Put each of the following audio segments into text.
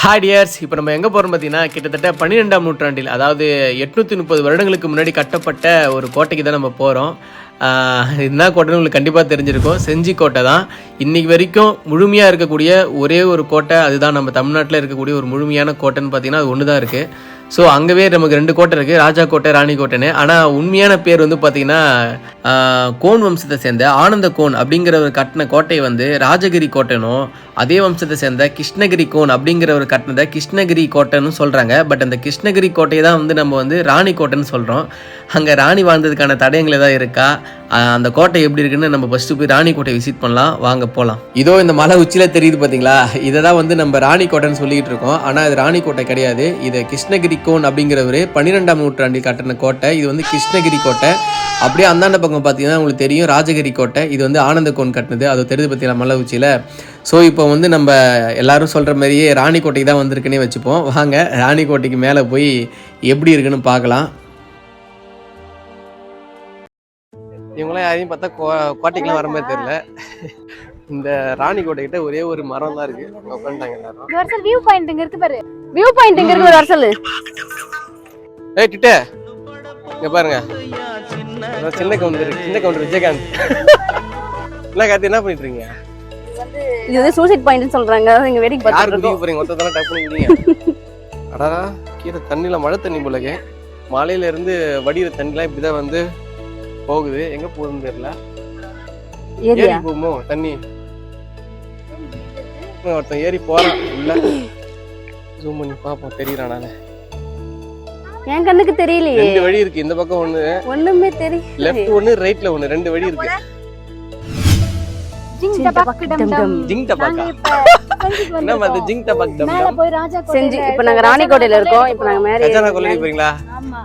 Hi tears, இப்போ நம்ம எங்கே போகிறோம் பார்த்தீங்கன்னா, கிட்டத்தட்ட 12ஆம் நூற்றாண்டில், அதாவது 830 வருடங்களுக்கு முன்னாடி கட்டப்பட்ட ஒரு கோட்டைக்கு தான் நம்ம போகிறோம். என்ன கோட்டைன்னு உங்களுக்கு கண்டிப்பாக தெரிஞ்சிருக்கும். செஞ்சி கோட்டை தான். இன்றைக்கி வரைக்கும் முழுமையாக இருக்கக்கூடிய ஒரே ஒரு கோட்டை அதுதான். நம்ம தமிழ்நாட்டில் இருக்கக்கூடிய ஒரு முழுமையான கோட்டைன்னு பார்த்தீங்கன்னா அது ஒன்று தான் இருக்குது. ஸோ அங்கேவே நமக்கு 2 கோட்டை இருக்குது, ராஜா கோட்டை, ராணி கோட்டைன்னு. ஆனால் உண்மையான பேர் வந்து பார்த்திங்கன்னா கோன் வம்சத்தை சேர்ந்த ஆனந்த கோன் அப்படிங்கிறவர் கட்டின கோட்டை வந்து ராஜகிரி கோட்டைனும், அதே வம்சத்தை சேர்ந்த கிருஷ்ணகிரி கோன் அப்படிங்கிறவர் கட்டினதை கிருஷ்ணகிரி கோட்டைன்னு சொல்கிறாங்க. பட் அந்த கிருஷ்ணகிரி கோட்டையை தான் வந்து நம்ம வந்து ராணி கோட்டைன்னு சொல்கிறோம். அங்கே ராணி வாழ்ந்ததுக்கான தடயங்கள் ஏதாவது இருக்கா, அந்த கோட்டை எப்படி இருக்குன்னு நம்ம ஃபஸ்ட்டு போய் ராணி கோட்டை விசிட் பண்ணலாம். வாங்க போகலாம். இதோ இந்த மலை உச்சியில் தெரியுது பார்த்தீங்களா, இதை தான் வந்து நம்ம ராணி கோட்டைன்னு சொல்லிக்கிட்டு இருக்கோம். ஆனால் இது ராணி கோட்டை கிடையாது. இது கிருஷ்ணகிரி கோன் அப்படிங்கிறவர் 12ஆம் நூற்றாண்டில் கட்டின கோட்டை. இது வந்து கிருஷ்ணகிரி கோட்டை. அப்படியே அந்தாண்ட பக்கம் பார்த்தீங்கன்னா உங்களுக்கு தெரியும் ராஜகிரி கோட்டை. இது வந்து ஆனந்த கோன் கட்டினது. அது தெரியுது பார்த்தீங்களா மலை உச்சியில். ஸோ இப்போ வந்து நம்ம எல்லாரும் சொல்கிற மாதிரியே ராணி கோட்டைக்கு தான் வந்திருக்குன்னே வச்சுப்போம். வாங்க ராணி கோட்டைக்கு மேலே போய் எப்படி இருக்குன்னு பார்க்கலாம். இவங்களாம் யாரையும் பார்த்தா கோட்டைக்கெல்லாம் வர மாதிரி தெரியல. இந்த ராணி கோட்டை கிட்ட ஒரே ஒரு மரம் தான் இருக்கு. உட்காந்துட்டாங்க எல்லாரும். வியூ பாயிண்ட் இங்க இருக்கு பாரு. வியூ பாயிண்ட் இங்க இருக்கு, வர சொல்லு. ஏய் கிட்ட இங்க பாருங்க, சின்ன கவுண்டர் விஜயகாந்த். என்ன கார்த்தி, என்ன பண்ணிட்டு இருக்கீங்க? இது வந்து சூசைட் பாயிண்ட்னு சொல்றாங்க. இங்க வெடிக்கு பார்த்துட்டு இருக்கோம். போறீங்க மொத்தத்தெல்லாம் டப் பண்ணிட்டீங்க. அடடா, கீழே தண்ணில மழை தண்ணி போலக்கே. மலையில இருந்து வடிகிற தண்ணிலாம் இப்படிதான் வந்து போகுது. எங்க போகுதுன்னு தெரியல. ஏறி போகுமோ தண்ணி. ஒருத்தன் ஏறி போறான் உள்ள. ஜூம் பண்ணி பாப்போம், தெரியறானால. என் கண்ணுக்கு தெரியலையே. 2 வழி இருக்கு. இந்த பக்கம் ஒண்ணுமே தெரியல. லெஃப்ட் ஒன்னு, ரைட்ல ஒன்னு, 2 வழி இருக்கு. ஜிங் டபக் டம் டம். ஜிங் டபக். என்ன மாதிரி ஜிங் டபக் டம் டம். மேல போய் ராஜா கோட்டை செஞ்சு. இப்போ நாங்க ராணி கோட்டையில இருக்கோம். இப்போ நாங்க மேலே கஜானா கொள்ளை போறீங்களா?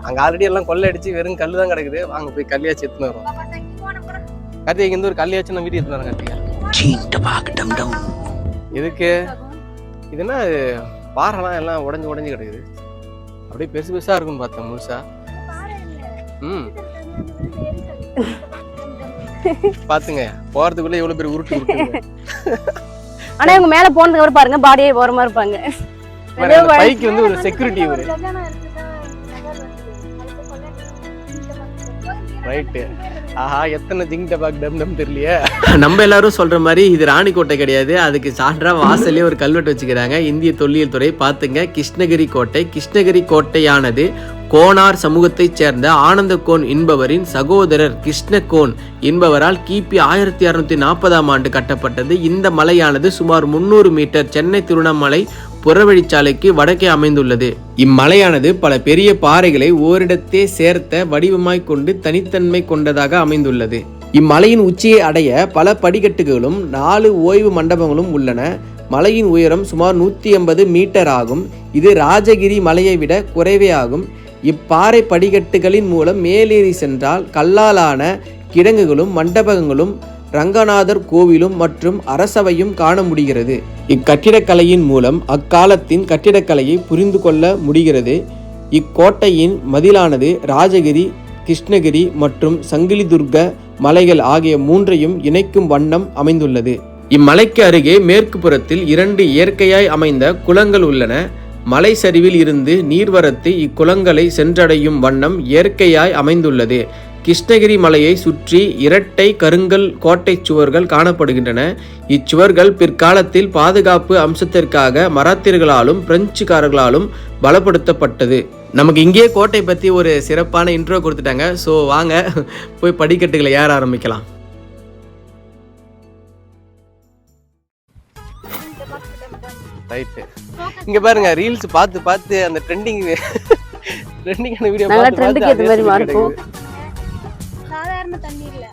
அங்க ஆல்ரெடி எல்லாம் கொள்ளை அடிச்சு வெறும் கல்லு தான் கிடக்குது. வாங்க போய் கல்லியாச்சு எடுத்துன்னு வரோம். கார்த்திகை இங்க இருந்து ஒரு கல்லியாச்சு நம்ம வீட்டுக்கு எடுத்துன்னு வரோம். கார்த்திகை ஜிங் டபக் டம் டம். இதுக்கு இதுனா பாறைலாம் எல்லாம் உடைஞ்சு கிடக்குது. அப்படியே பெருசு பெருசா இருக்குன்னு பார்த்தேன் முழுசா. பாத்துங்க, போறதுக்குள்ள எவ்வளவு பேர் உருட்டு. ஆனா இவங்க மேல போனதுக்கு அப்புறம் பாருங்க பாடியே ஓரமா இருப்பாங்க. பைக்கு வந்து ஒரு செக்யூரிட்டி இவரு. ரைட்டு. ஆஹா, எத்தனை ஜிங் டபாக் டம் டம் தெரியலையே. நம்ம எல்லாரும் சொல்ற மாதிரி இது ராணி கோட்டை கிடையாது. அதுக்கு சான்றா வாசலே ஒரு கல்வெட்டு வச்சுக்கிறாங்க. இந்திய தொல்லியல் துறை பாத்துங்க, கிருஷ்ணகிரி கோட்டை. கிருஷ்ணகிரி கோட்டையானது கோனார் சமூகத்தைச் சேர்ந்த ஆனந்த கோன் என்பவரின் சகோதரர் கிருஷ்ணகோன் என்பவரால் கிபி 1640ஆம் ஆண்டு கட்டப்பட்டது. இந்த மலையானது சுமார் 300 மீட்டர் சென்னை திருவண்ணாமலை புறவழிச்சாலைக்கு வடக்கே அமைந்துள்ளது. இம்மலையானது பல பெரிய பாறைகளை ஓரிடத்தே சேர்த்த வடிவமாய் கொண்டு தனித்தன்மை கொண்டதாக அமைந்துள்ளது. இம்மலையின் உச்சியை அடைய பல படிக்கட்டுகளும் 4 ஓய்வு மண்டபங்களும் உள்ளன. மலையின் உயரம் சுமார் 180 மீட்டர் ஆகும். இது ராஜகிரி மலையை விட குறைவே ஆகும். இப்பாறை படிக்கட்டுகளின் மூலம் மேலேறி சென்றால் கல்லாலான கிடங்குகளும் மண்டபங்களும் ரங்கநாதர் கோவிலும் மற்றும் அரசவையும் காண முடிகிறது. இக்கட்டிடக்கலையின் மூலம் அக்காலத்தின் கட்டிடக்கலையை புரிந்து கொள்ள முடிகிறது. இக்கோட்டையின் மதிலானது ராஜகிரி, கிருஷ்ணகிரி மற்றும் சங்கிலிதுர்க மலைகள் ஆகிய 3ஐயும் இணைக்கும் வண்ணம் அமைந்துள்ளது. இம்மலைக்கு அருகே மேற்கு புறத்தில் 2 இயற்கையாய் அமைந்த குளங்கள் உள்ளன. மலை சரிவில் இருந்து நீர்வரத்து இக்குளங்களை சென்றடையும் வண்ணம் இயற்கையாய் அமைந்துள்ளது. கிருஷ்ணகிரி மலையை சுற்றி இரட்டை கருங்கல் கோட்டை சுவர்கள் காணப்படுகின்றன. இச்சுவர்கள் பிற்காலத்தில் பாதுகாப்பு அம்சத்திற்காக மராத்தியர்களாலும் பிரெஞ்சுக்காரர்களாலும் பலப்படுத்தப்பட்டது. நமக்கு இங்கே கோட்டை பற்றி ஒரு சிறப்பான இன்ட்ரோ கொடுத்துட்டாங்க. ஸோ வாங்க போய் படிக்கட்டுகளை ஏற ஆரம்பிக்கலாம். ரைட்டு. இங்க பாருங்க, ரீல்ஸ் பார்த்து அந்த ட்ரெண்டிங்கான வீடியோ ட்ரெண்டுக்கு ஏத்த மாதிரி மாறும். சாதாரண தண்ணி இல்ல,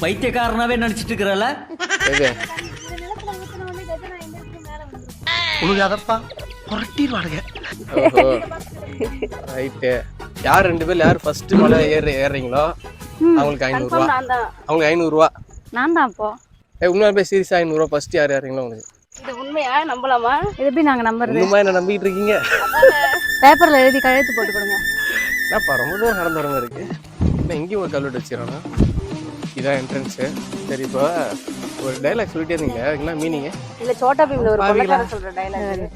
பைத்தியக்காரனாவே நினைச்சிட்டு இருக்கறல. உனக்கு புரட்டிடுவானுங்க. ரைட்டு. யார் 2 பேர் யார் ஃபர்ஸ்ட் மலை ஏறுறீங்களோ அவங்களுக்கு 500 ரூபா. அவங்களுக்கு 500 ரூபா. நான் தான் அப்போ. உண்மையாவே சீரியஸா 500 ரூபா ஃபர்ஸ்ட் யார் ஏறுறீங்களோ உங்களுக்கு. இது உண்மையா நம்பலாமா? இது எப்படி நாங்க நம்புறது? உண்மையா என்ன நம்பிட்டு இருக்கீங்க? பேப்பர்ல எழுதி கையெழுத்து போட்டு கொடுங்க. என்னப்பா ரொம்ப தூரம் நடந்து வர மாதிரி இருக்கு. என்ன இங்கேயும் ஒரு கல்வெட்டு வச்சுக்கிறானா? இதான் என்ட்ரன்ஸு. சரி, இப்போ ஒரு டைலாக் சொல்லிட்டே இருந்தீங்க, என்ன மீனிங்? இல்ல சோட்டா பீம்ல ஒரு கொள்ளக்காரன் சொல்ற டயலாக்.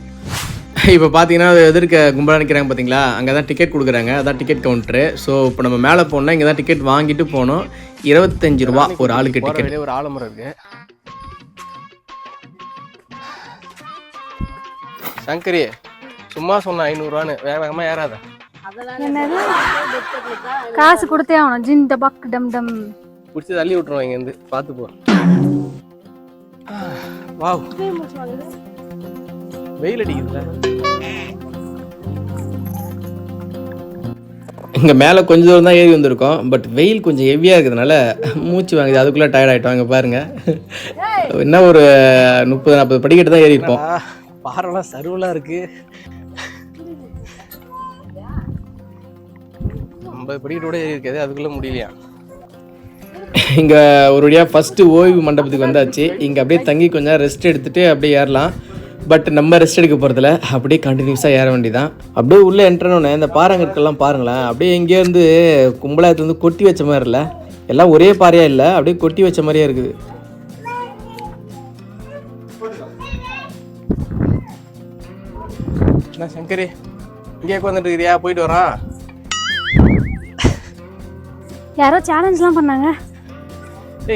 இப்போ பார்த்தீங்கன்னா எதிர்க்க கும்பலாக நிற்கிறாங்க பார்த்தீங்களா, அங்கே தான் டிக்கெட் கொடுக்குறாங்க, அதான் டிக்கெட் கவுண்ட்ரு. ஸோ இப்போ நம்ம மேலே போனோம்னா இங்கே தான் டிக்கெட் வாங்கிட்டு போகணும். 25 ரூபா ஒரு ஆளுக்கு டிக்கெட். ஒரு ஆலமரம் இருக்கு. சங்கரி சும்மா சொன்ன 500 ரூபான்னு வேகமாக ஏறாத. என்னது காசு கொடுத்தே ஆகணும். ஜின் டபக் டம் டம் பிடிச்சி தள்ளி விட்டுருவோம் இங்கேருந்து, பார்த்து போ. வாவ், வெயில் அடிக்குதுல்ல. இங்கே மேலே கொஞ்சம் தூரம் தான் ஏறி வந்திருக்கோம். பட் வெயில் கொஞ்சம் ஹெவியாக இருக்கிறதுனால மூச்சு வாங்குது. அதுக்குள்ளே டயர்ட் ஆகிட்டோம். இங்கே பாருங்கள், என்ன ஒரு 30-40 படிக்கட்டு தான் ஏறி இருப்போம். பாறைலாம் சருவலாக இருக்குது. 50 படிக்கட்டோட ஏறி இருக்காது, அதுக்குள்ளே முடியலையா. இங்கே ஒரு வழியாக ஃபஸ்ட்டு ஓய்வு மண்டபத்துக்கு வந்தாச்சு. இங்கே அப்படியே தங்கி கொஞ்சம் ரெஸ்ட் எடுத்துகிட்டு அப்படியே ஏறலாம். பட் நம்ம ரெஸ்ட் எடுக்க போகிறதில்ல, அப்படியே கண்டினியூஸாக ஏற வேண்டியதான். அப்படியே உள்ளே என்ட்ரனோடனே இந்த பாறைங்கற்கெல்லாம் பாருங்களேன், அப்படியே எங்கேருந்து கும்பலாயத்துலேருந்து கொட்டி வச்ச மாதிரி இல்லை, எல்லாம் ஒரே பாறையாக இல்லை, அப்படியே கொட்டி வச்ச மாதிரியே இருக்குது. என்ன சங்கரி இங்கே உட்காந்துட்டு இருக்கிறியா? போயிட்டு வரான். யாரோ சேலஞ்ச்லாம் பண்ணாங்க.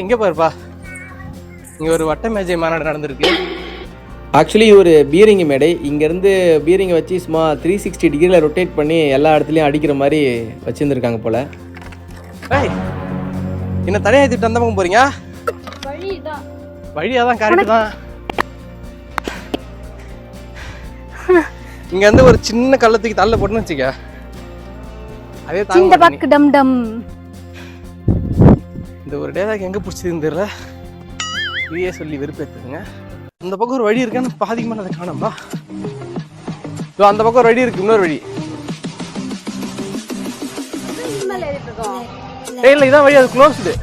இங்கே பாருப்பா, இங்கே ஒரு வட்ட மேஜை மாநாடு நடந்திருக்கு. ஆக்சுவலி ஒரு பீரிங்கி மேடை. இங்கேருந்து பீரிங்கை வச்சு சும்மா 360 டிகிரியில் ரொட்டேட் பண்ணி எல்லா இடத்துலையும் அடிக்கிற மாதிரி வச்சுருந்துருக்காங்க போல். ஏய், என்ன தனியாக ஏற்றிட்டு அந்த பக்கம் போகிறீங்க? வழியாக தான், கரெக்டு தான். இங்கேருந்து ஒரு சின்ன கள்ளத்துக்கு தள்ள போட்டுன்னு வச்சுக்க, அதே தாங்க. டம் டம். இந்த ஒரு டேலாக் எங்கே பிடிச்சதுன்னு தெரியல, இதையே சொல்லி வெறுப்பேற்றுங்க. அந்த பக்கம் ஒரு வழி இருக்கான்னு பாதிக்குமா அதை காணப்பா. அந்த பக்கம் ஒரு வழி இருக்கு, இன்னொரு வழி. இல்லை இதான் வழி, அது க்ளோஸ்டு,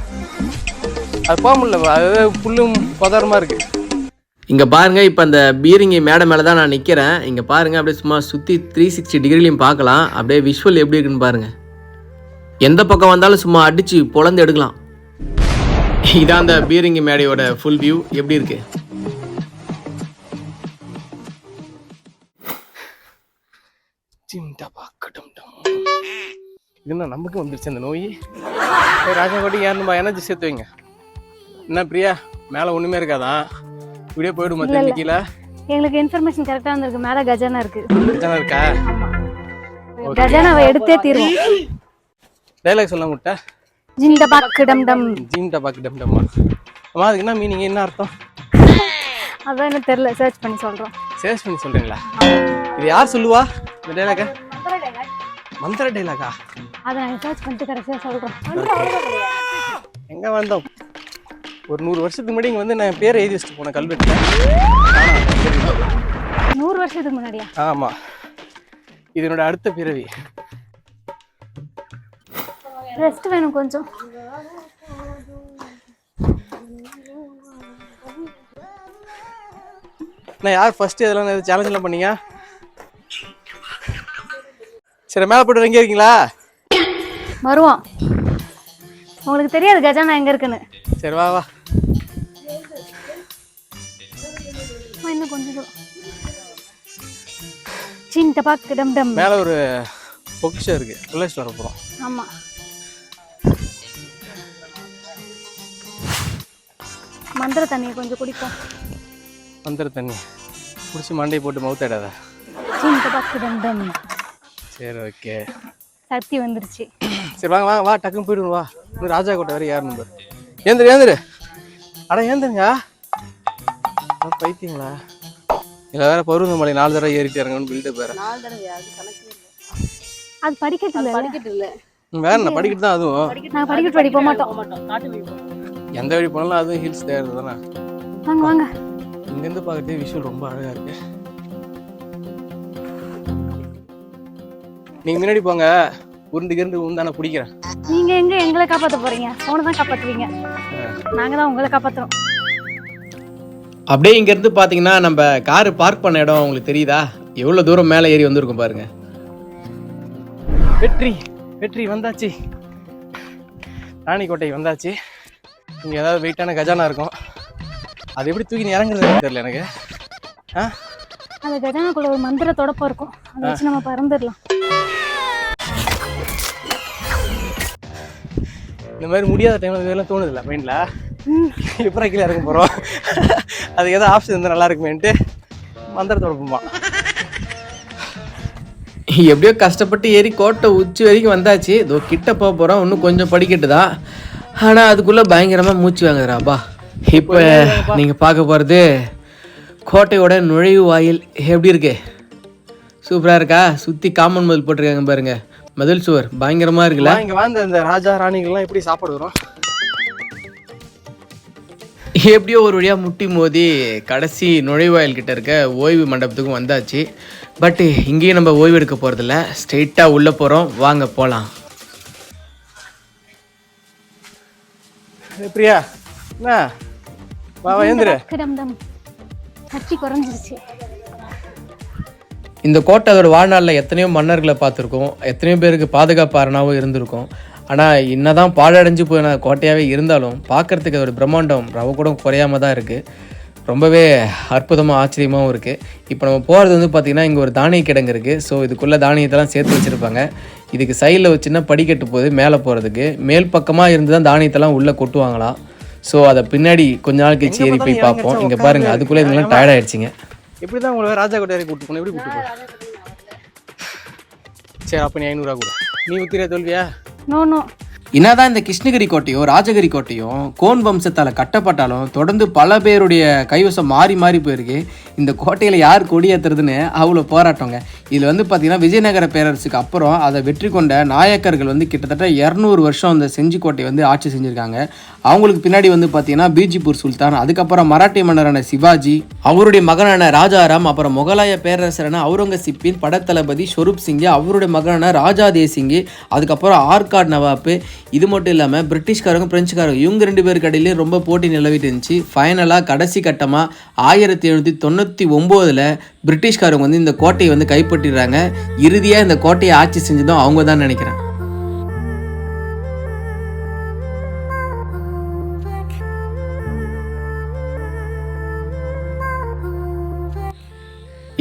அது போக முடியல, அது புல்லும் பதாரமாக இருக்கு. இங்கே பாருங்கள், இப்போ அந்த பீரிங்கி மேடை மேலே தான் நான் நிற்கிறேன். இங்கே பாருங்கள், அப்படியே சும்மா சுற்றி 360 டிகிரிலையும் பார்க்கலாம். அப்படியே விஷுவல் எப்படி இருக்குன்னு பாருங்கள். எந்த பக்கம் வந்தாலும் சும்மா அடித்து பொழந்து எடுக்கலாம். இதான் அந்த பீரிங்கி மேடையோட ஃபுல் வியூ. எப்படி இருக்கு? இதுனா நமக்கு வந்துருச்சு அந்த நோய். ராஜா கோட்டி ஏறணும்பா, எனர்ஜி சேர்த்து வைங்க. என்ன பிரியா, மேலே ஒன்றுமே இருக்காதான், இப்படியே போயிடுமா திரும்பி கீழே? எங்களுக்கு இன்ஃபர்மேஷன் கரெக்டாக வந்திருக்கு. மேலே கஜானா இருக்கு. கஜானா இருக்கா? கஜானாவை எடுத்தே தீருவோம். டைலாக் சொல்ல முட்டை. ஜின் டபக் டம் டம். ஜின் டபக் டம் டம். அம்மா அதுக்கு என்ன மீனிங், என்ன அர்த்தம்? அதான் எனக்கு தெரியல, சர்ச் பண்ணி சொல்கிறோம். சர்ச் பண்ணி சொல்கிறீங்களா? இது யார் சொல்லுவா இந்த டைலாக? மந்திர டைலாகா? அதை நாங்கள் சர்ச் பண்ணிட்டு கரெக்டாக சொல்கிறோம். எங்கே வந்தோம்? ஒரு 100 வருஷத்துக்கு முன்னாடி இங்கே வந்து நான் பேரை எழுதி வச்சுட்டு போனேன் கல்வெட்டில். 100 வருஷத்துக்கு முன்னாடியா? ஆமாம், இது என்னோட அடுத்த பிறவி. ரெஸ்ட் வேணும் கொஞ்சம். நான் யார் ஃபர்ஸ்ட் இதெல்லாம் சேலஞ்செல்லாம் பண்ணீங்க? சரி, மேலே போட்டு எங்கே இருக்கீங்களா? வருவோம். உங்களுக்கு தெரியாது கஜானா எங்கே இருக்குன்னு. சரி வா வா. இன்னும் கொஞ்சம் சின் டபாக் டம் டம். மேலே ஒரு பொக்கிஷம் இருக்கு, பிள்ளைஸ் வர போகிறோம். ஆமாம், மந்திர தண்ணியை கொஞ்சம் குடிப்போம். மந்திர தண்ணி குடிச்சு மண்டையை போட்டு மவுத்தாடாத. சின் டபாக் டம் டம். சரி ஓகே, சக்தி வந்துருச்சு. சரி வாங்க வாங்க வா, டக்குன்னு போயிடுவோம் வா. இன்னும் ராஜா கோட்டை வரை யார் நம்பர்? ஏந்திரு ஏந்திரு, அட ஏந்திருங்க. பைத்தியங்களா? இல்லை வேற பருவமலை 4 தடவை ஏறிட்டு இறங்கன்னு பில்டப் வேற. அது படிக்கட்டு இல்லை. வேற நான் படிக்கட்டு தான், அதுவும் நான் படிக்கட்டு வழி போக மாட்டோம். எந்த வழி போனாலும் அதுவும் ஹில்ஸ் தேர்வு தானே. வாங்க வாங்க. இங்கேருந்து பார்க்கறதே விஷுவல் ரொம்ப அழகா இருக்கு. நீங்க முன்னாடி போங்க, உருண்டு உந்தான பிடிக்கிறேன். நீங்க எங்க எங்களை காப்பாற்ற போறீங்க? போன தான் காப்பாற்றுவீங்க, நாங்க தான் உங்களை காப்பாற்றுறோம். அப்படியே இங்கேருந்து பார்த்தீங்கன்னா நம்ம காரு பார்க் பண்ண இடம் உங்களுக்கு தெரியுதா? எவ்வளோ தூரம் மேலே ஏறி வந்திருக்கும் பாருங்க. வெற்றி வெற்றி வந்தாச்சு, ராணிக்கோட்டை வந்தாச்சு. இங்கே ஏதாவது வெயிட்டான கஜானா இருக்கும், அது எப்படி தூக்கி இறங்குறதுன்னு தெரியல எனக்கு. அந்த கஜானாக்குள்ள ஒரு மந்திர தொடப்பம் இருக்கும், அதை வச்சு நம்ம பறந்துடலாம். இந்த மாதிரி முடியாத டைம்ல இதெல்லாம் தோணுதில்ல மைண்ட்ல. எப்போ கீழே இறங்க போகிறோம், அதுக்கு ஏதாவது ஆப்ஷன் இருந்தால் நல்லா இருக்குமேன்ட்டு மந்திர தொடப்போமா. எப்படியோ கஷ்டப்பட்டு ஏறி கோட்டை உச்சி வரைக்கும் வந்தாச்சு. இதோ கிட்ட போக போகிறோம், இன்னும் கொஞ்சம் படிக்கட்டு தான். ஆனால் அதுக்குள்ளே பயங்கரமாக மூச்சு வாங்குறாப்பா. இப்போ நீங்கள் பார்க்க போகிறது கோட்டையோட நுழைவு வாயில். எப்படி இருக்கு? சூப்பராக இருக்கா? சுற்றி காமன் மதில் போட்டிருக்காங்க பாருங்க, மதில் சுவர் பயங்கரமாக இருக்குல்ல. இங்கே வாழ்ந்த இந்த ராஜா ராணிகள்லாம் எப்படி சாப்பாடு வரும். எப்படியோ ஒரு வழியாக முட்டி மோதி கடைசி நுழைவாயில் கிட்ட இருக்க ஓய்வு மண்டபத்துக்கும் வந்தாச்சு. பட் இங்கேயும் நம்ம ஓய்வு எடுக்க போகிறதில்ல, ஸ்ட்ரெயிட்டாக உள்ளே போகிறோம். வாங்க போகலாம். பிரியா என்ன வா ஏந்திர. சக்தி குறைஞ்சிருச்சு. இந்த கோட்டை அதோட வாழ்நாளில் எத்தனையோ மன்னர்களை பார்த்துருக்கோம், எத்தனையோ பேருக்கு பாதுகாப்பு அரணாவும் இருந்திருக்கும். ஆனால் என்னதான் பாழடைஞ்சு போன கோட்டையாகவே இருந்தாலும் பார்க்குறதுக்கு அதோட பிரம்மாண்டம் ரவ கூட குறையாம தான் இருக்குது. ரொம்பவே அற்புதமாக ஆச்சரியமாகவும் இருக்குது. இப்போ நம்ம போகிறது வந்து பார்த்திங்கன்னா இங்கே ஒரு தானிய கிடங்கு இருக்குது. ஸோ இதுக்குள்ளே தானியத்தெல்லாம் சேர்த்து வச்சுருப்பாங்க. இதுக்கு சைடில் ஒரு சின்ன படிக்கட்டு போகுது மேலே போகிறதுக்கு. மேல் பக்கமாக இருந்து தான் தானியத்தெல்லாம் உள்ளே கொட்டுவாங்களாம். ஸோ அதை பின்னாடி கொஞ்ச நாள் கழிச்சு ஏறி போய் பார்ப்போம். இங்கே பாருங்கள், அதுக்குள்ளே இதுங்களாம் டயர்ட் ஆகிடுச்சிங்க. எப்படி தான் உங்களை ராஜா கோட்டையை கூப்பிட்டு போகணும், எப்படி கூப்பிட்டு போகணும்? சரி, அப்போ நீ 500 கூட நீ ஊத்திரியா தோல்வியா? No no. என்னதான் இந்த கிருஷ்ணகிரி கோட்டையும் ராஜகிரி கோட்டையும் கோன் வம்சத்தால் கட்டப்பட்டாலும் தொடர்ந்து பல பேருடைய கைவசம் மாறி மாறி போயிருக்கு. இந்த கோட்டையில் யார் கொடியேற்றுறதுன்னு அவ்வளோ போராட்டங்க. இதில் வந்து பார்த்திங்கன்னா விஜயநகர பேரரசுக்கு அப்புறம் அதை வெற்றி கொண்ட நாயக்கர்கள் வந்து கிட்டத்தட்ட 200 வருஷம் அந்த செஞ்சிக்கோட்டை வந்து ஆட்சி செஞ்சுருக்காங்க. அவங்களுக்கு பின்னாடி வந்து பார்த்திங்கன்னா பீஜிப்பூர் சுல்தான், அதுக்கப்புறம் மராட்டிய மன்னரான சிவாஜி, அவருடைய மகனான ராஜாராம், அப்புறம் முகலாய பேரரசரான அவுரங்கசீப்பின் படத்தளபதி ஸ்வரூப் சிங், அவருடைய மகனான ராஜா தேசிங், அதுக்கப்புறம் ஆர்காட் நவாப்பு. இது மட்டும் இல்லாமல் பிரிட்டிஷ்காரங்க பிரெஞ்சுக்காரங்க இவங்க 2 பேருக்கு இடையிலையும் ரொம்ப போட்டி நிலவிட்டு இருந்துச்சு. ஃபைனலாக கடைசி கட்டமாக 1799 பிரிட்டிஷ்காரங்க வந்து இந்த கோட்டையை வந்து கைப்பற்றிடுறாங்க. இறுதியாக இந்த கோட்டையை ஆட்சி செஞ்சதும் அவங்க தான் நினைக்கிறேன்.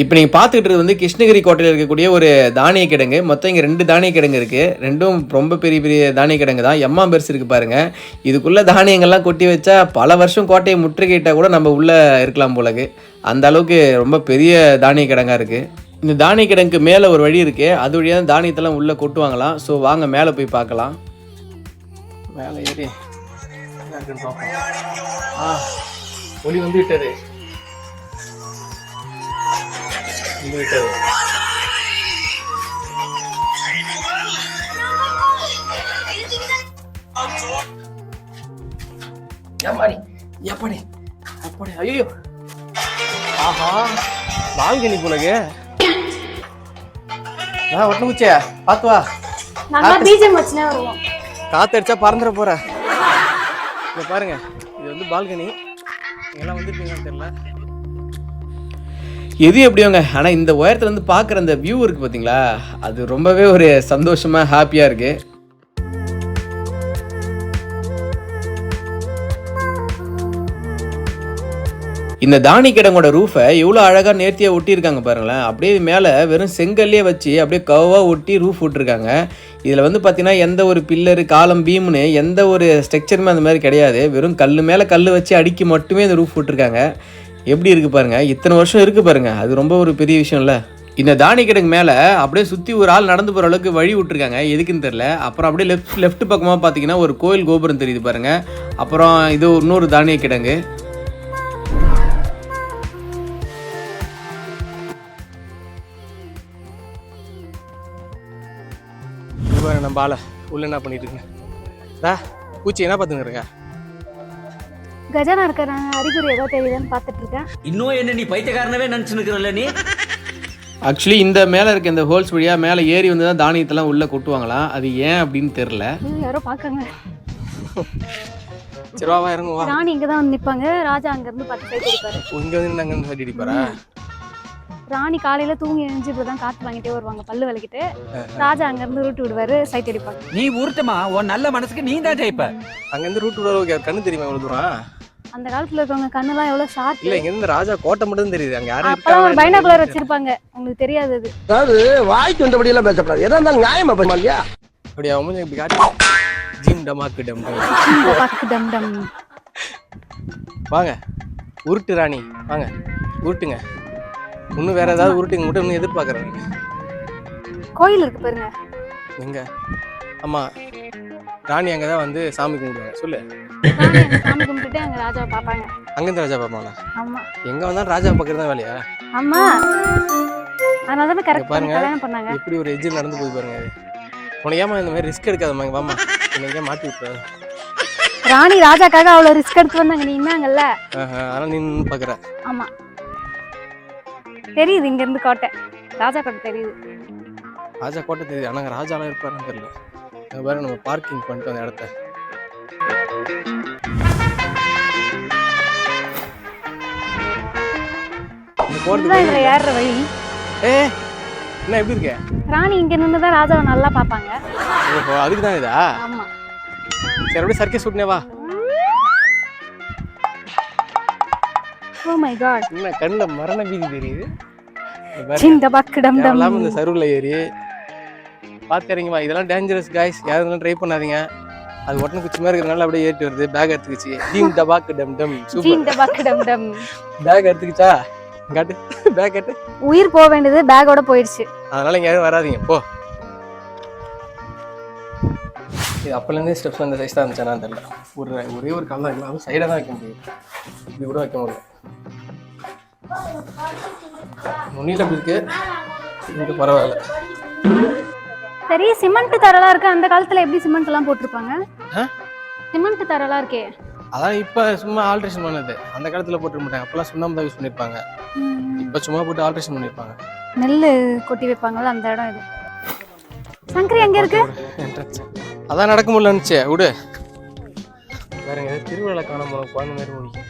இப்போ நீங்கள் பார்த்துக்கிட்டு வந்து கிருஷ்ணகிரி கோட்டையில் இருக்கக்கூடிய ஒரு தானிய கிடங்கு. மொத்தம் இங்கே 2 தானிய கிடங்கு இருக்குது. ரெண்டும் ரொம்ப பெரிய பெரிய தானிய கிடங்கு தான். எம்மா பெருசு இருக்குது பாருங்கள். இதுக்குள்ளே தானியங்கள்லாம் கொட்டி வச்சா பல வருஷம் கோட்டையை முற்றுகையிட்டால் கூட நம்ம உள்ளே இருக்கலாம் போலக்கு. அந்த அளவுக்கு ரொம்ப பெரிய தானிய கிடங்காக இருக்குது. இந்த தானிய கிடங்குக்கு மேலே ஒரு வழி இருக்குது, அது வழியாக தான் தானியத்தெல்லாம் உள்ளே கொட்டுவாங்களாம். ஸோ வாங்க மேலே போய் பார்க்கலாம். மேலே ஏறி ஒளி வந்து விட்டது. ஐயோ, ஆஹா, பால்கனி போலக்கு. ஒட்டுமுச்சே பார்த்து வா. காத்தடிச்சா பறந்துட போற. இங்க பாருங்க, இது வந்து பால்கனி. எல்லாம் வந்துருப்பீங்கன்னு தெரியல, எது எப்படியோங்க. ஆனால் இந்த உயரத்துல இருந்து பார்க்குற அந்த வியூ இருக்குது பார்த்தீங்களா, அது ரொம்பவே ஒரு சந்தோஷமாக ஹாப்பியாக இருக்குது. இந்த தானி கிடங்கோட ரூஃபை எவ்வளோ அழகாக நேர்த்தியாக ஒட்டியிருக்காங்க பாருங்களேன். அப்படியே மேலே வெறும் செங்கல்லே வச்சு அப்படியே கவாக ஒட்டி ரூஃப் விட்டுருக்காங்க. இதில் வந்து பார்த்தீங்கன்னா எந்த ஒரு பில்லரு காலம் பீம்னு எந்த ஒரு ஸ்ட்ரக்சருமே அந்த மாதிரி கிடையாது. வெறும் கல் மேலே கல் வச்சு அடுக்கி மட்டுமே இந்த ரூஃப் விட்டுருக்காங்க. எப்படி இருக்குது பாருங்கள், இத்தனை வருஷம் இருக்குது பாருங்கள். அது ரொம்ப ஒரு பெரிய விஷயம் இல்லை. இந்த தானி கிடங்கு மேலே அப்படியே சுற்றி ஒரு ஆள் நடந்து போகிற அளவுக்கு வழி விட்டுருக்காங்க, எதுக்குன்னு தெரில. அப்புறம் அப்படியே லெஃப்ட் பக்கமாக பார்த்தீங்கன்னா ஒரு கோயில் கோபுரம் தெரியுது பாருங்கள். அப்புறம் இது இன்னொரு தானிய கிடங்கு. நம்ம ஆளை உள்ள என்ன பண்ணிட்டு இருக்கேன், பூச்சி என்ன பார்த்துன்னு இருக்க? கஜானா இருக்கிற அறிகுறி ஏதோ தெரியுதுன்னு பார்த்துட்டு இருக்கேன். இன்னும் என்ன நீ பைத்தியக்காரனவே நினைச்சுக்கிறல்ல நீ? ஆக்சுவலி இந்த மேலே இருக்க இந்த ஹோல்ஸ் வழியாக மேலே ஏறி வந்து தான் தானியத்தெல்லாம் உள்ளே கொட்டுவாங்களாம். அது ஏன் அப்படின்னு தெரில. யாரோ பார்க்காங்க. சரி வா இறங்குவா. ராணி இங்கே தான் வந்து நிற்பாங்க, ராஜா அங்கேருந்து பார்த்து சைட் அடிப்பாரு. இங்கே வந்து அங்கேருந்து சைட் அடிப்பாரா? ராணி காலையில தூங்கி எழுந்து இப்பதான் காத்து வாங்கிட்டே வருவாங்க பல்லு விளக்கிட்டு. ராஜா அங்கிருந்து ரூட் விடுவாரு, சைட் அடிப்பாங்க. நீ ஊர்த்தமா உன் நல்ல மனசுக்கு நீ தான் ஜெயிப்ப. அங்கிருந்து ரூட் விடுவாரு. கண்ணு தெரியுமா இவ்வளவு தூரம்? அந்த காலத்துல இருக்கவங்க கண்ணெல்லாம் எவ்வளவு ஷார்ப். இல்ல இங்க இருந்து ராஜா கோட்டை மட்டும் தெரியுது, அங்க யாரும் அப்பெல்லாம் ஒரு பைனாகுலர் வச்சிருப்பாங்க, உங்களுக்கு தெரியாது அது. அதாவது வாய்க்கு வந்தபடி எல்லாம் பேசக்கூடாது, எதா இருந்தாலும் நியாயமா பேச இல்லையா? அப்படியே அவங்க இப்படி காட்டி ஜிம் டமாக்கு டம் டம். இந்த பக்கு டம் டம். வாங்க உருட்டு ராணி, வாங்க உருட்டுங்க. இன்னும் வேற ஏதாவது உருட்டுங்க மட்டும் இன்னும் எதிர்பார்க்குறேன். கோயில் இருக்கு பாருங்க எங்க? ஆமா, ராணி அங்கதான் வந்து சாமி கும்பிடுவாங்க. சொல்லு. ராணி அங்க சாமி கும்பிட்டுட்டு அங்க ராஜாவை பாப்பாங்க. அங்கிருந்து ராஜா பாப்பாங்களா? ஆமா எங்க வந்தாலும் ராஜா பாக்குறது தான் வேலையா? ஆமா, அதனால தான் கரெக்ட் பாருங்க கல்யாணம் பண்ணாங்க. எப்படி ஒரு எஜ்ஜில் நடந்து போய் பாருங்க. உனக்கு ஏமா இந்த மாதிரி ரிஸ்க் எடுக்காதம்மா, இங்க வாமா, என்னைக்கே மாட்டி விட்டுற. ராணி ராஜாக்காக அவ்வளவு ரிஸ்க் எடுத்து வந்தாங்க, நீ என்னங்கல்ல. அதனால நீ பாக்குற. ஆமா தெரியுது, இங்க இருந்து கோட்டை, ராஜா கோட்டை தெரியுது. ராஜா கோட்டை தெரியுது, ஆனா ராஜாலாம் இருப்பாருன்னு தெரியல. அங்க பாரு, நம்ம பார்க்கிங் பண்ணிட்டு அந்த இடத்த. இதுதான் இதுல ஏறுற வழி. என்ன எப்படி இருக்க? ராணி இங்க நின்று தான் ராஜாவை நல்லா பாப்பாங்க. ஓஹோ, அதுக்கு தான் இதா? ஆமா. சரி அப்படியே சர்க்கஸ் விட்டுனே வா. ஓ மை காட், என்ன கண்ணுல மரண பீதி தெரியுது. சிந்த பக்கு டம் டம். இந்த சருவுல ஏறி பார்த்து இறங்கி வா. இதெல்லாம் டேஞ்சரஸ் காய்ஸ், யாரும் ட்ரை பண்ணாதீங்க. அது ஒட்டன குச்சி மாதிரி இருக்கிறதுனால அப்படியே ஏற்றி வருது. பேக் எடுத்துக்கிச்சு. ஜீம் டபாக்கு டம் டம். ஜீம் டபாக்கு டம் டம். பேக் எடுத்துக்கிச்சா? காட்டு பேக் கட்டு. உயிர் போக வேண்டியது பேக்கோட போயிடுச்சு. அதனால இங்க யாரும் வராதீங்க போ. இது அப்போலேருந்தே ஸ்டெப்ஸ் அந்த சைஸ் தான் இருந்துச்சானு தெரியல. ஒரே ஒரு கால் தான் இல்லை, அதுவும் சைடாக தான் வைக்க முடியும், இப்படி கூட வைக்க முடியல. முன்னில அப்படி இருக்கு, இங்கே பரவாயில்ல. சரி, சிமெண்ட் தரெல்லாம் இருக்கு, அந்த காலத்துல எப்படி சிமெண்ட் எல்லாம் போட்டிருப்பாங்க? சிமெண்ட் தரெல்லாம் இருக்கே, அதான் இப்போ சும்மா ஆல்ட்ரேஷன் பண்ணது. அந்த காலத்தில் போட்டு மாட்டாங்க, அப்போல்லாம் சுண்ணாம்பு தான் யூஸ் பண்ணியிருப்பாங்க. இப்போ சும்மா போட்டு ஆல்ட்ரேஷன் பண்ணியிருப்பாங்க. நெல் கொட்டி வைப்பாங்கல்ல அந்த இடம் இது. சங்கரி எங்க இருக்கு? அதான் நடக்க முடியலன்னுச்சு, விடு. வேறங்க திருவிழா காண போகிறோம், குழந்தை மாதிரி முடிக்கும்.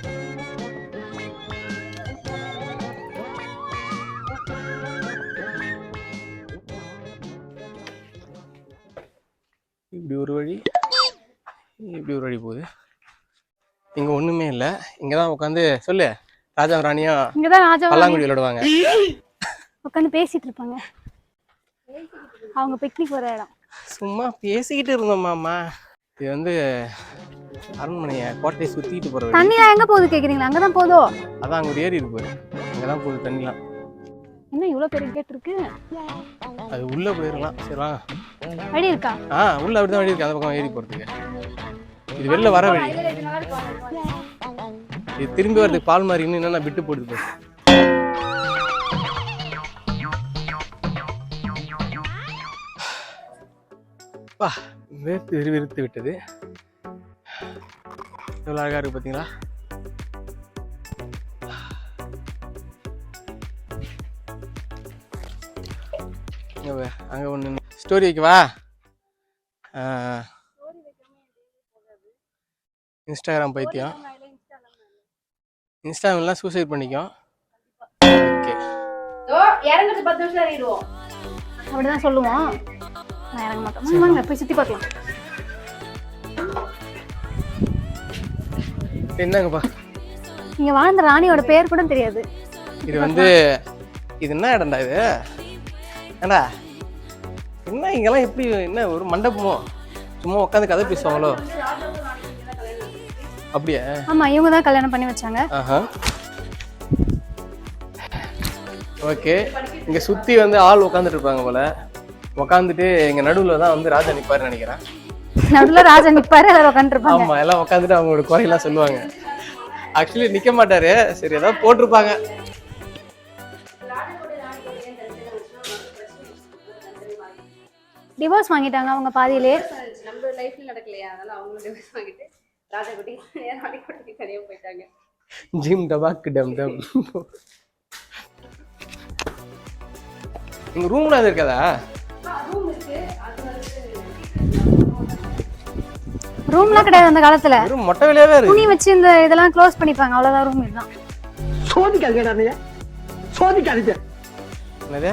இப்படி ஒரு வழி, இப்படி ஒரு வழி போகுது. இங்க ஒண்ணுமே இல்ல, இங்கதான் உட்காந்து சொல்லு ராஜா ராணியா இங்கதான் ராஜா பல்லாங்குழி விளையாடுவாங்க, உட்காந்து பேசிட்டு இருப்பாங்க. அவங்க பிக்னிக் வர இடம். சும்மா பேசிக்கிட்டு இருந்தோம் மாமா. இது வந்து அரண்மனைய கோட்டையை சுத்திட்டு போறது. தண்ணிலாம் எங்க போகுது கேக்குறீங்களா? அங்கதான் போதோ. அதான் அங்க ஒரு ஏரி இருக்கு, அங்கதான் போகுது தண்ணிலாம். என்ன இவ்வளவு பெரிய கேட் இருக்கு? அது உள்ள போயிடலாம். சரி வாங்க. வழி இருக்கா? உள்ள அப்படிதான் வழி இருக்கு, அந்த பக்கம் ஏரி போறதுக்கு. இது வெளில வர வழி. இது திரும்பி வரதுக்கு பால் மாதிரி இன்னும் என்னன்னா விட்டு போடுது. வா, வேர்த்து விறுத்து விட்டது. எவ்வளோ அழகா இருக்கு பார்த்தீங்களா? அங்கே ஒன்று ஸ்டோரி வைக்கவா? இன்ஸ்டாகிராம் பைத்தியம். இன்ஸ்டாகிராம்லாம் சூசைட் பண்ணிக்கும். ஓகே, இறங்குறது 10 நிமிஷம் ஏறிடுவோம். அப்படிதான் சொல்லுவோம். நான் இறங்க மாட்டோம். வாங்க போய் சுத்தி பார்க்கலாம். என்னங்கப்பா, இங்க வாழ்ந்த ராணியோட பேர் கூட தெரியாது. இது வந்து இது என்ன இடம்டா இது? ஏண்டா என்ன இங்கெல்லாம் எப்படி, என்ன ஒரு மண்டபமோ? சும்மா உட்காந்து கதை பேசுவாங்களோ? அப்படியே? ஆமா, இவங்க தான் கல்யாணம் பண்ணி வச்சாங்க. ஓகே, இங்க சுத்தி வந்து ஆள் உட்காந்துட்டு இருப்பாங்க போல. உட்காந்துட்டு எங்க நடுவுல தான் வந்து ராஜா நிப்பாருன்னு நினைக்கிறேன். நடுவுல ராஜா நிப்பாரு, எல்லாரும் உட்காந்துருப்பாங்க. ஆமா, எல்லாம் உட்காந்துட்டு அவங்களோட குறையெல்லாம் சொல்லுவாங்க. ஆக்சுவலி நிக்க மாட்டாரு, சரி ஏதாவது போட்டிருப்பாங்க. டிவோர்ஸ் வாங்கிட்டாங்க அவங்க பாதியிலே. நம்ம லைஃப்ல நடக்கலையா, அதனால அவங்க டிவோர்ஸ் வாங்கிட்டு ராஜா குட்டி ராணி குட்டி தனியா போயிட்டாங்க. ஜிம் டபாக்கு டம் டம். உங்க ரூம்ல அது இருக்காதா? ரூம்லாம் கிடையாது அந்த காலத்துல. வெறும் மொட்டை வெளியாவே இருக்கு. துணி வச்சு இந்த இதெல்லாம் க்ளோஸ் பண்ணிப்பாங்க, அவ்வளவுதான். ரூம் இதுதான்.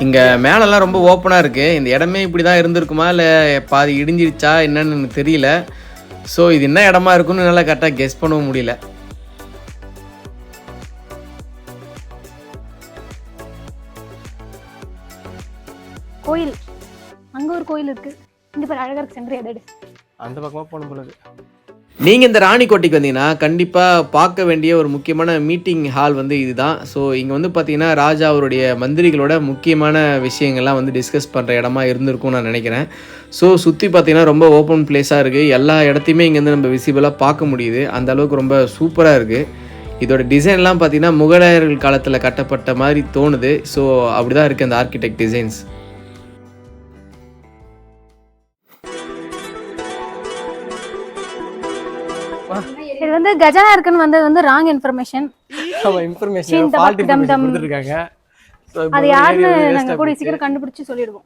இங்க மேலெல்லாம் ரொம்ப ஓப்பனா இருக்கு. இந்த இடமே இப்படிதான் இருந்திருக்குமா இல்ல பாதி இடிஞ்சிருச்சா என்னன்னு தெரியல. ஸோ இது என்ன இடமா இருக்குன்னு நல்லா கரெக்டாக கெஸ் பண்ணவும் முடியல. கோயில், அங்க ஒரு கோயில் இருக்கு. இங்க பாரு அழகா இருக்கு. சென்டர் எடு. அந்த பக்கமாக போகணும் போல இருக்கு. நீங்கள் இந்த ராணிக்கோட்டைக்கு வந்தீங்கன்னா கண்டிப்பாக பார்க்க வேண்டிய ஒரு முக்கியமான மீட்டிங் ஹால் வந்து இதுதான். ஸோ இங்கே வந்து பார்த்தீங்கன்னா ராஜா அவருடைய மந்திரிகளோட முக்கியமான விஷயங்கள்லாம் வந்து டிஸ்கஸ் பண்ணுற இடமா இருந்திருக்கும்னு நான் நினைக்கிறேன். ஸோ சுற்றி பார்த்தீங்கன்னா ரொம்ப ஓப்பன் பிளேஸாக இருக்குது. எல்லா இடத்தையுமே இங்கேருந்து நம்ம விசிபிளாக பார்க்க முடியுது. அந்த அளவுக்கு ரொம்ப சூப்பராக இருக்குது. இதோட டிசைன்லாம் பார்த்தீங்கன்னா முகலாயர்கள் காலத்தில் கட்டப்பட்ட மாதிரி தோணுது. ஸோ அப்படி தான் இருக்குது அந்த ஆர்கிடெக்ட் டிசைன்ஸ். இது வந்து கஜானா இருக்குன்னு வந்தது வந்து wrong information. Information fault information கொடுத்துருக்காங்க. அது யாருன்னு நாங்கள் கூடிய சீக்கிரம் கண்டுபிடிச்சு சொல்லிடுவோம்.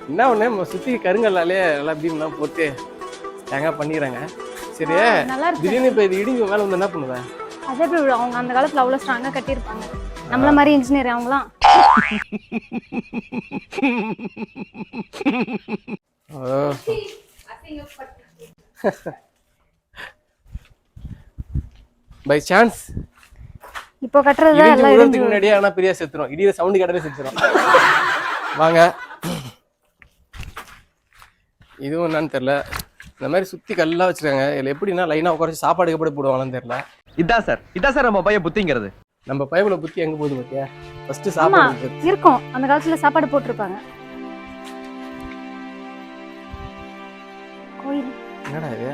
என்ன ஒன்று சுற்றி கருங்கல்லாலே நல்லா பீம்லாம் போட்டு தேங்காய் பண்ணிக்கிறாங்க. சரி, திடீர்னு இப்போ இது இடிஞ்சு மேலே வந்து என்ன பண்ணுவேன்? அதே எப்படி அவங்க அந்த காலத்தில் அவ்வளோ ஸ்ட்ராங்காக கட்டியிருப்பாங்க. நம்மள மாதிரி இன்ஜினியர் அவங்களாம். பை சான்ஸ் இப்போ கட்டுறது எல்லாம் இடிஞ்சு முன்னாடியே ஆனால் பெரிய செத்துரும். இடியில சவுண்டு கட்டவே செத்துரும். வாங்க, இதுவும் என்னன்னு தெரியல. இந்த மாதிரி சுற்றி கல்லாக வச்சுருக்காங்க. இதில் எப்படின்னா லைனாக உட்காந்து சாப்பாடு எப்படி போடுவாங்கன்னு தெரியல. இதான் சார் நம்ம பையன் புத்திங்கிறது. நம்ம பையனை புத்தி எங்கே போகுது பார்த்தியா? ஃபஸ்ட்டு சாப்பாடு இருக்கும். அந்த காலத்தில் சாப்பாடு போட்டிருப்பாங்க. கோயில் என்னடா இது?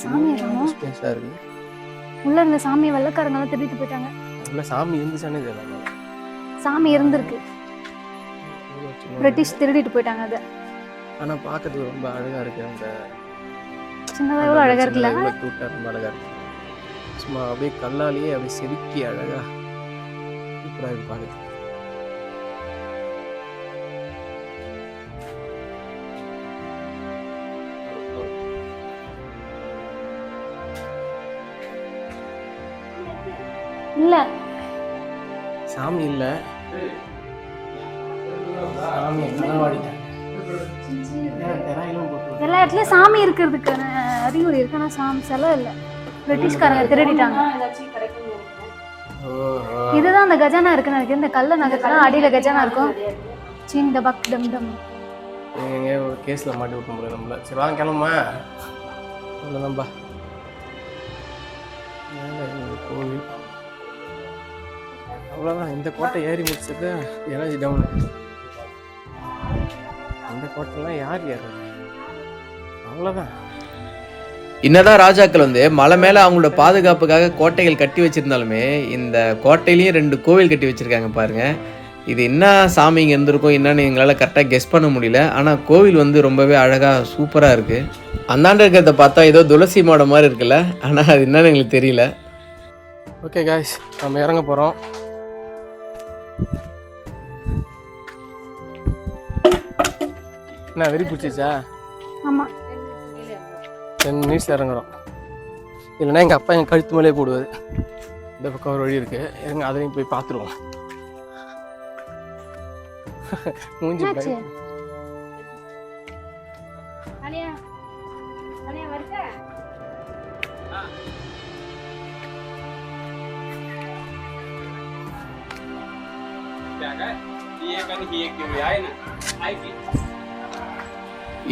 சாமி இருக்கு. உள்ள இருந்த சாமியை வெள்ளக்காரங்களாம் திருடிட்டு போயிட்டாங்க. உள்ள சாமி இருந்துச்சானே தெரியல. சாமி இருந்திருக்கு. பிரிட்டிஷ் திருடிட்டு போயிட்டாங்க அதை. ஆனா பார்க்கறதுக்கு ரொம்ப அழகா இருக்கு. அந்த சின்னதா எவ்வளவு அழகா இருக்குல்ல? ரொம்ப அழகா இருக்கு. சும்மா அப்படியே கல்லாலேயே அப்படியே செதுக்கி அழகா சூப்பரா இருக்கு பார்க்க. இல்ல சாமி இல்ல, சாமி கண்ணவாடிட்டாங்க. எல்லா இடத்துலயும் சாமி இருக்கிறதுக்கான அறிகுறி இருக்கு. ஆனா சாமி சிலை இல்ல. பிரிட்டிஷ்காரங்க திருடிட்டாங்க. இதுதான் அந்த கஜானா இருக்குன்னு நினைக்கிறேன். இந்த கல்ல நகர்த்தலாம் அடியில கஜானா இருக்கும். சின்ன பக் டம் டம். எங்க ஒரு கேஸ்ல மாட்டி விட்ட முடியல நம்மள. சரி வாங்க கிளம்புமா. அவ்வளோதான்பா. கோவில் அவ்வளோதான். இந்த கோட்டை ஏறி முடிச்சது எனர்ஜி டவுன். இந்த கோட்டைலாம் யார் ஏறுறது? அவ்வளோதான். என்னதான் ராஜாக்கள் வந்து மலை மேலே அவங்களோட பாதுகாப்புக்காக கோட்டைகள் கட்டி வச்சிருந்தாலுமே இந்த கோட்டையிலையும் 2 கோவில் கட்டி வச்சிருக்காங்க பாருங்க. இது என்ன சாமி இங்கே இருந்திருக்கும் என்னன்னு எங்களால் கரெக்டாக கெஸ் பண்ண முடியல. ஆனால் கோவில் வந்து ரொம்பவே அழகாக சூப்பராக இருக்குது. அந்தாண்ட இருக்கிறத பார்த்தா ஏதோ துளசி மாடம் மாதிரி இருக்குல்ல, ஆனால் அது என்னன்னு எங்களுக்கு தெரியல. ஓகே காய்ஸ், நம்ம இறங்க போகிறோம். என்ன வெறி பிடிச்சிச்சா? ஆமாம், 10 மினிட்ஸ் இறங்குறோம். இல்லைன்னா எங்கள் அப்பா என் கழுத்து மேலே போடுவார். இந்த பக்கம் ஒரு வழி இருக்குது, எங்க அதையும் போய் பார்த்துருவோம். மூஞ்சி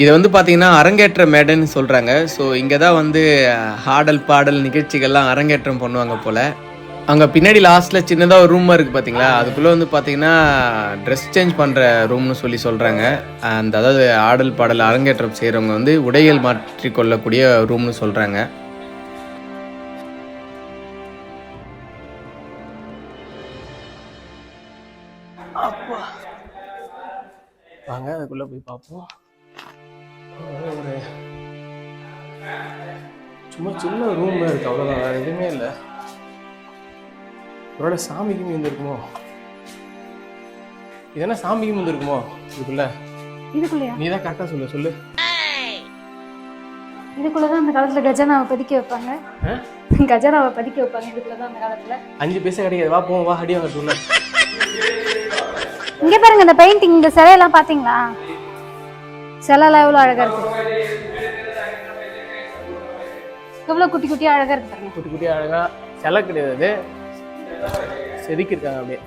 இதை வந்து பார்த்தீங்கன்னா அரங்கேற்ற மேடைன்னு சொல்கிறாங்க. ஸோ இங்கே தான் வந்து ஆடல் பாடல் நிகழ்ச்சிகள்லாம் அரங்கேற்றம் பண்ணுவாங்க போல். அங்கே பின்னாடி லாஸ்ட்டில் சின்னதாக ஒரு ரூமாக இருக்குது பார்த்தீங்களா, அதுக்குள்ளே வந்து பார்த்தீங்கன்னா ட்ரெஸ் சேஞ்ச் பண்ணுற ரூம்னு சொல்லி சொல்கிறாங்க. அந்த அதாவது ஆடல் பாடல் அரங்கேற்றம் செய்கிறவங்க வந்து உடைகள் மாற்றிக்கொள்ளக்கூடிய ரூம்னு சொல்கிறாங்க. வாங்க அதுக்குள்ளே போய் பார்ப்போம். ஒரு சும்மா சின்ன ரூம் தான் இருக்குது, அவ்வளோதான், வேறு எதுவுமே இல்லை. ஒருவேளை சாமிக்கு வந்துருக்குமோ? இதெல்லாம் சாமிக்கு வந்துருக்குமோ இதுக்குள்ளே? நீ தான் கரெக்டாக சொல்லு. இதுக்குள்ளதான் அந்த காலத்துல கஜானாவை பதிக்க வைப்பாங்க. கஜானாவை பதிக்க வைப்பாங்க இதுக்குள்ளதான் அந்த காலத்துல. 5 பைசா கிடைக்காது. வா போவோம், வா அடி வாங்க. இங்க பாருங்க இந்த பெயிண்டிங், இந்த சிலையெல்லாம் பாத்தீங்களா? சிலைலாம் எவ்வளவு அழகா இருக்கு, எவ்வளவு குட்டி குட்டியா அழகா இருக்கு பாருங்க. குட்டி குட்டியா அழகா. சிலை கிடையாது, செதுக்கியிருக்காங்க அப்படியே.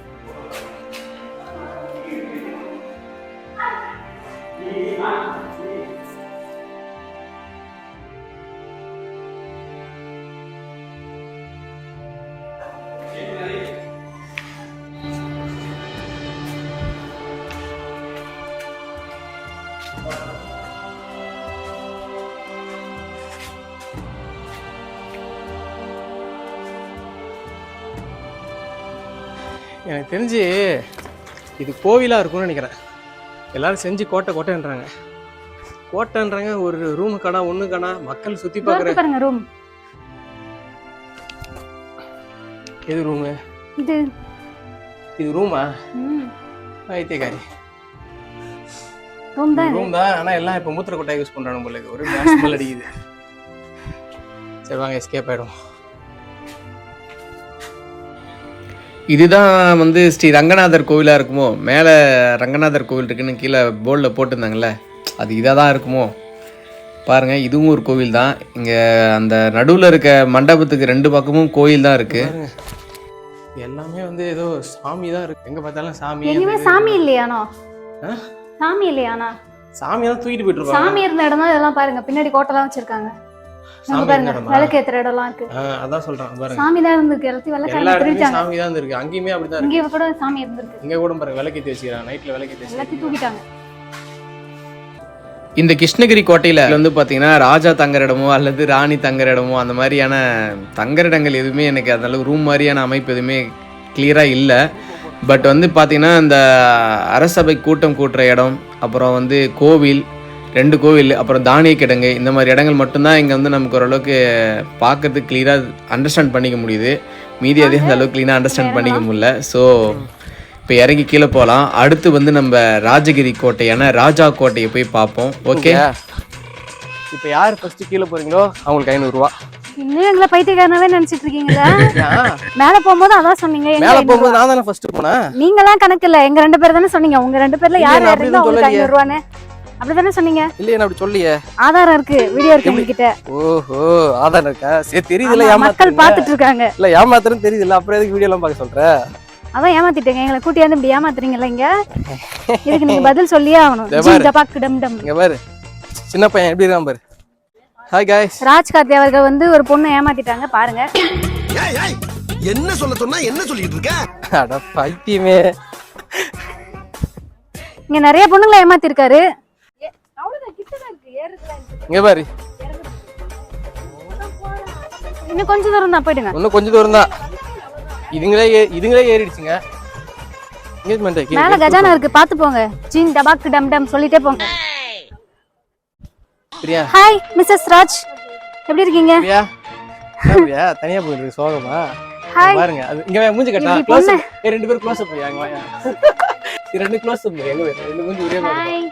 எனக்கு தெரிஞ்சு இது கோவிலாக இருக்கும்னு நினைக்கிறேன். எல்லாரும் செஞ்சு கோட்டைன்றாங்க. கோட்டைன்றாங்க. ஒரு ரூமு காணா, ஒன்று காணா, மக்கள் சுற்றி பார்க்குற பாருங்க ரூம். எது ரூமு? இது ரூமா? வைத்தியக்காரி ரூம் தான். ரூம் தான். ஆனால் எல்லாம் இப்போ மூத்திர கொட்டாய் யூஸ் பண்ணுறாங்க போல. ஒரு கேஸ் ஸ்மெல் அடிக்குது. சரி வாங்க எஸ்கேப் ஆகிடும். இதுதான் வந்து ஸ்ரீ ரங்கநாதர் கோவிலாக இருக்குமோ? மேலே ரங்கநாதர் கோவில் இருக்குன்னு கீழே போர்டில் போட்டிருந்தாங்கல்ல, அது இதாக தான் இருக்குமோ? பாருங்கள், இதுவும் ஒரு கோவில் தான். இங்கே அந்த நடுவில் இருக்க மண்டபத்துக்கு 2 பக்கமும் கோயில் தான் இருக்குது. எல்லாமே வந்து ஏதோ சாமி தான் இருக்குது. எங்கே பார்த்தாலும் சாமி. எங்கேயுமே சாமி இல்லையானோ? சாமி இல்லையானா? சாமி தான் தூக்கிட்டு போயிட்டு இருக்காங்க. சாமி இருந்த இடம் தான் இதெல்லாம். பாருங்க பின்னாடி கோட்டைலாம் வச்சிருக்காங்க. பாருங்க விளக்கு ஏத்துற இடம்லாம் இருக்கு. அதான் சொல்றேன் பாருங்க. சாமி தான் இருந்திருக்கு. எல்லாத்தையும் விளக்கு ஏத்திட்டாங்க. சாமி தான் இருக்கு. அங்கேயுமே அப்படிதான் இருக்கு. இங்க கூட சாமி இருந்திருக்கு. இங்க கூட பாருங்க விளக்கு ஏத்தி வச்சிருக்காங்க. நைட்ல விளக்கு ஏத்தி எல்லாத்தையும் தூக்கிட்டாங்க. இந்த கிருஷ்ணகிரி கோட்டையில வந்து பாத்தீங்கன்னா ராஜா தங்குற இடமோ அல்லது ராணி தங்குற இடமோ அந்த மாதிரியான தங்குற இடங்கள் எதுவுமே எனக்கு அந்த அளவுக்கு ரூம் மாதிரியான அமைப்பு எதுவுமே கிளியரா இல்லை. பட் வந்து பாத்தீங்கன்னா இந்த அரசபை கூட்டம் கூட்டுற இடம், அப்புறம் வந்து கோவில், 2 கோவில், அப்புறம் தானிய கிடங்கு, இந்த மாதிரி இடங்கள் மட்டும்தான் இங்கே வந்து நமக்கு ஓரளவுக்கு பார்க்கறதுக்கு கிளியராக அண்டர்ஸ்டாண்ட் பண்ணிக்க முடியுது. மீதி அதே அந்த அளவுக்கு க்ளீனாக அண்டர்ஸ்டாண்ட் பண்ணிக்க முடியல. ஸோ இப்போ இறங்கி கீழே போகலாம். அடுத்து வந்து நம்ம ராஜகிரி கோட்டையான ராஜா கோட்டையை போய் பார்ப்போம். ஓகே, இப்போ யார் ஃபர்ஸ்ட் கீழே போறீங்களோ அவங்களுக்கு 500 ரூபா. இன்னும் எங்களை பைத்தியக்காரனாவே நினைச்சிட்டு இருக்கீங்களா? மேல போகும்போது அதான் சொன்னீங்க. மேல போகும்போது நான் தானே ஃபர்ஸ்ட் போனேன். நீங்களாம் கணக்கு இல்ல, எங்க 2 பேர் தானே சொன்னீங்க. உங்க 2 பேர்ல யார் யாருன்னா உங்களுக்கு 500 ரூபான்னு அப்படிதானே சொன்னீங்க? இல்லையே, நான் அப்படி சொல்லியே. ஆதாரம் இருக்கு, வீடியோ இருக்கு எங்ககிட்ட. ஓஹோ, ஆதாரம் இருக்கா? சரி, தெரியுதுல. மக்கள் பாத்துட்டு இருக்காங்க. இல்ல ஏமாத்துறேன்னு தெரியுதுல, அப்புறம் எதுக்கு வீடியோ எல்லாம் பார்க்க சொல்ற? அதான் ஏமாத்திட்டீங்க. எங்களை கூட்டியாந்து இப்படி ஏமாத்துறீங்கல்ல. இங்க இதுக்கு நீங்க பதில் சொல்லியே ஆகணும். ஜிண்டபாக் டம் டம். இங்க பாரு, சின்ன பையன் எப்படி இருக்கான் பாரு. Hi guys. ராஜ் கார்த்தி அவர்கள் வந்து ஒரு பொண்ணு ஏமாத்திட்டாங்க பாருங்க. என்ன சொல்ல சொன்னா என்ன சொல்லிட்டு இருக்க? அட பைத்தியமே. இங்க நிறைய பொண்ணுங்களை ஏமாத்திருக்காரு. இங்க பாரு, இன்னும் கொஞ்சம் தூரம் தான் போயிடுங்க. இன்னும் கொஞ்சம் தூரம் தான். இதுங்களே ஏறிடுச்சுங்க. மேல கஜானா இருக்கு, பாத்து போங்க. ஜின் டபாக் டம் டம் சொல்லிட்டே போங்க. பிரியா. ஹாய் மிஸ்ஸஸ் ராஜ், எப்படி இருக்கீங்க? பிரியா, பிரியா தனியா போயிருக்கு சோகமா. ஹாய் பாருங்க, அது இங்க மூஞ்சி கட்டா. Close up. 2 பேரும் க்ளோஸ் அப் போயாங்க. வாயா. 2 க்ளோஸ் அப். எங்க பாரு, 2 மூஞ்சி ஒரே மாதிரி. ஹாய்.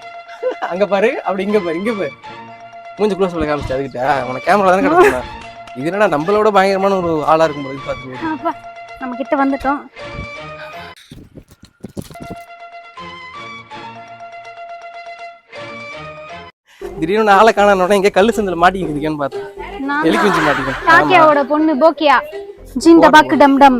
அங்க பாரு, அப்படி இங்க பாரு, இங்க பாரு. மூஞ்சி க்ளோஸ் பண்ண காமிச்சு அதுக்கிட்ட. உன கேமரா தானே கிடக்குறா. இது என்னடா நம்மளோட பயங்கரமான ஒரு ஆளா இருக்கும் போது பாத்துக்கோ. அப்பா நம்ம கிட்ட வந்துட்டோம். திடீர்னு ஆளை காணோட இங்க கல்லு சந்தில மாட்டிக்கிட்டு பார்த்தேன். எலி குஞ்சு மாட்டிக்கிட்டேன். டாக்கியாவோட பொண்ணு போக்கியா. ஜின் டபாக் டம் டம்.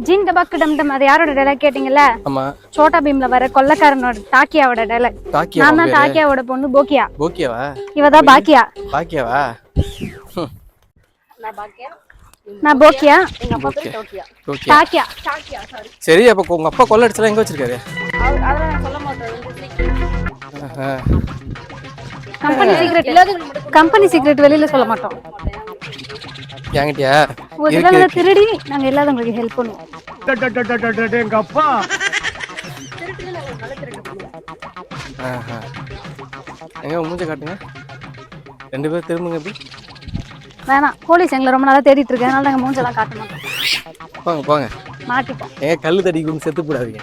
ஜின் டபாக் டம் டம். அது யாரோட டைலாக் கேட்டிங்கல? ஆமா, சோட்டா பீம்ல வர கொல்லக்காரனோட டாக்கியாவோட டைலாக். நான் தான் டாக்கியாவோட பொண்ணு போக்கியா. போக்கியாவா? இவதான் பாக்கியா. பாக்கியாவா? நான் போக்கியா, எங்க அப்பா பேரு டோக்கியா. டாக்கியா. சரி, அப்ப உங்க அப்பா கொள்ள அடிச்சலாம் எங்க வச்சிருக்காரு? அதெல்லாம் நான் சொல்ல மாட்டேன். Company secret. கம்பெனி சீக்ரெட் வெளியில சொல்ல மாட்டோம். என்கிட்டயா? ஒரு தடவை திருடி நாங்க எல்லாரும் உங்களுக்கு ஹெல்ப் பண்ணுவோம். எங்க அப்பா எங்க மூஞ்ச காட்டுங்க. 2 பேரும் திரும்புங்க. எப்படி வேணாம், போலீஸ் எங்களை ரொம்ப நாளா தேடிட்டு இருக்கு. அதனால நாங்க மூஞ்செல்லாம் காட்ட மாட்டோம். போங்க போங்க, மாட்டிப்போம். ஏங்க கல்லு தடிக்கும் செத்து போடாதீங்க.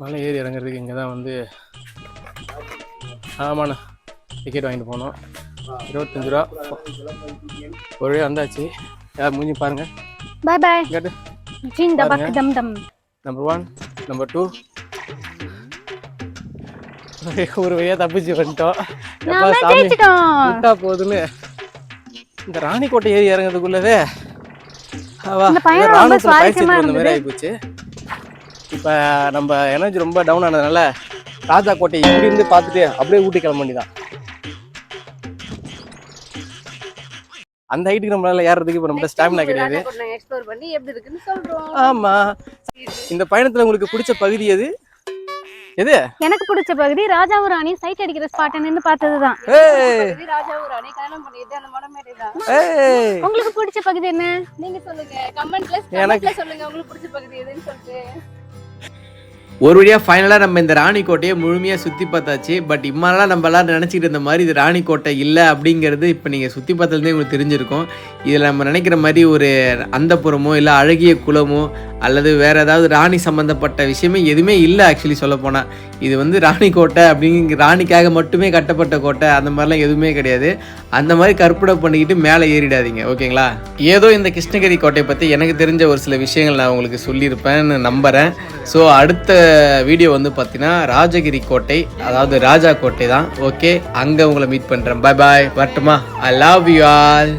மலை ஏறி இறங்குறதுக்கு இங்கே தான் வந்து ஆமாண்ணா டிக்கெட் வாங்கிட்டு போனோம். 25 ரூபா. ஒரு வழியாக வந்தாச்சு. யார் மூஞ்சி பாருங்க. பாய் பாய். கேட்டு ஜின் டபாக் டம் டம். Number 1, number 2. ஒரு வழியாக தப்பிச்சு வந்துட்டோம். நாம ஜெயிச்சிட்டோம். விட்டா போதுன்னு இந்த ராணிக்கோட்டை ஏறி இறங்குறதுக்குள்ளவே இந்த பயணம் ரொம்ப சுவாரஸ்யமா அந்த மாதிரி ஆகிப்போச்சு. இப்போ நம்ம எனர்ஜி ரொம்ப டவுன் ஆனதுனால ராஜா கோட்டை இப்படி இருந்து பார்த்துட்டு அப்படியே ஊட்டி கிளம்ப வேண்டியதான். அந்த ஹைட்டுக்கு நம்மளால ஏறதுக்கு இப்போ நம்ம ஸ்டாமினா கிடையாது. எக்ஸ்ப்ளோர் பண்ணி எப்படி இருக்குன்னு சொல்றோம். ஆமா, இந்த பயணத்துல உங்களுக்கு பிடிச்ச பகுதி எது? எனக்கு பிடிச்ச பகுதி ராஜாவும் ராணியும் சைட் அடிக்கிற ஸ்பாட் நின்னு பார்த்ததுதான். ராஜாவும் ராணி கல்யாணம் பண்ணிட்டு அந்த மடமேடை தான். உங்களுக்கு பிடிச்ச பகுதி என்ன? நீங்க சொல்லுங்க, கமெண்ட்ல சொல்லுங்க உங்களுக்கு பிடிச்ச பகுதி எதுன்னு சொல்லிட்டு. ஒரு வழியாக ஃபைனலாக நம்ம இந்த ராணிக்கோட்டையை முழுமையாக சுற்றி பார்த்தாச்சு. பட் இம்மாலாம் நம்ம எல்லாம் நினச்சிக்கிட்டு இருந்த மாதிரி இது ராணிக்கோட்டை இல்லை அப்படிங்கிறது இப்போ நீங்கள் சுற்றி பார்த்ததுலேருந்தே உங்களுக்கு தெரிஞ்சிருக்கும். இதில் நம்ம நினைக்கிற மாதிரி ஒரு அந்தப்புறமோ இல்லை அழகிய குளமோ அல்லது வேறு ஏதாவது ராணி சம்மந்தப்பட்ட விஷயமே எதுவுமே இல்லை. ஆக்சுவலி சொல்லப்போனால் இது வந்து ராணிக்கோட்டை அப்படிங்கிற ராணிக்காக மட்டுமே கட்டப்பட்ட கோட்டை அந்த மாதிரிலாம் எதுவுமே கிடையாது. அந்த மாதிரி கற்பனை பண்ணிக்கிட்டு மேலே ஏறிடாதீங்க, ஓகேங்களா? ஏதோ இந்த கிருஷ்ணகிரி கோட்டையை பற்றி எனக்கு தெரிஞ்ச ஒரு சில விஷயங்கள் நான் உங்களுக்கு சொல்லியிருப்பேன்னு நம்புகிறேன். ஸோ அடுத்த வீடியோ வந்து பார்த்தீங்கன்னா ராஜகிரி கோட்டை, அதாவது ராஜா கோட்டை தான். ஓகே, அங்கே உங்களை மீட் பண்ணுறேன். பை பாய், வரட்டுமா? I love you all.